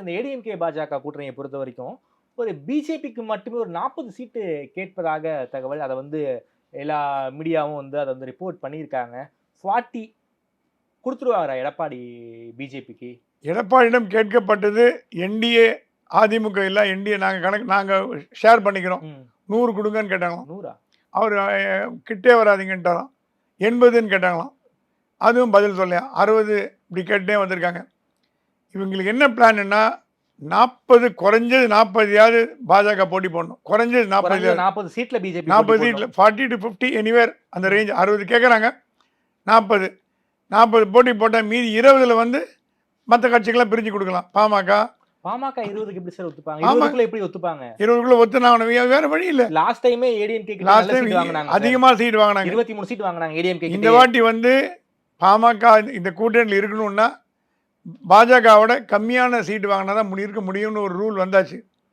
இந்த ஏடிஎம்கே பாஜக கூட்டணியை பொறுத்த வரைக்கும் ஒரு பிஜேபிக்கு மட்டுமே ஒரு 40 சீட்டு கேட்பதாக தகவல். அதை வந்து எல்லா மீடியாவும் வந்து அதை வந்து ரிப்போர்ட் பண்ணியிருக்காங்க. 40 கொடுத்துருவாரா எடப்பாடி பிஜேபிக்கு? எடப்பாடியிடம் கேட்கப்பட்டது என்டிஏ அதிமுக இல்லை, என்டிஏ நாங்கள் ஷேர் பண்ணிக்கிறோம், 100 கொடுங்கன்னு கேட்டாங்களாம். 100 அவர் கிட்டே வராதிங்கன்ட்டாராம். 80ன்னு கேட்டாங்களாம். அதுவும் பதில் சொல்லையா. 60 இப்படி கேட்டே வந்திருக்காங்க. இவங்களுக்கு என்ன பிளான்னா 40 குறைஞ்சது 40 பாஜக போட்டி போடணும். குறைஞ்சது 40 சீட்ல பிஜேபி 40 சீட்டில் 40 to 50 எனிவேர் அந்த ரேஞ்ச். 60 கேட்குறாங்க, 40 போட்டி போட்டால் மீதி 20ல் வந்து மற்ற கட்சிகளாம் பிரிஞ்சு கொடுக்கலாம். பாமக 20க்கு எப்படி சார் ஒத்துப்பாங்க? 20க்குள்ள எப்படி ஒத்துப்பாங்க? 20க்குள்ள ஒத்துனாங்க, வேற வழி இல்லை. லாஸ்ட் டைமே ஏடிஎம்கே லாஸ்ட் டைம் அதிகமாக சீட் வாங்கினாங்க, 23 சீட் வாங்கினாங்க ஏடிஎம்கே. இந்த வாட்டி வந்து பாமக இந்த கூட்டணியில் இருக்கணும்னா பாஜகவோட கம்மியான சீட்டு வாங்கினா தான் இருக்க முடியும்னு ஒரு ரூல் வந்தாச்சு.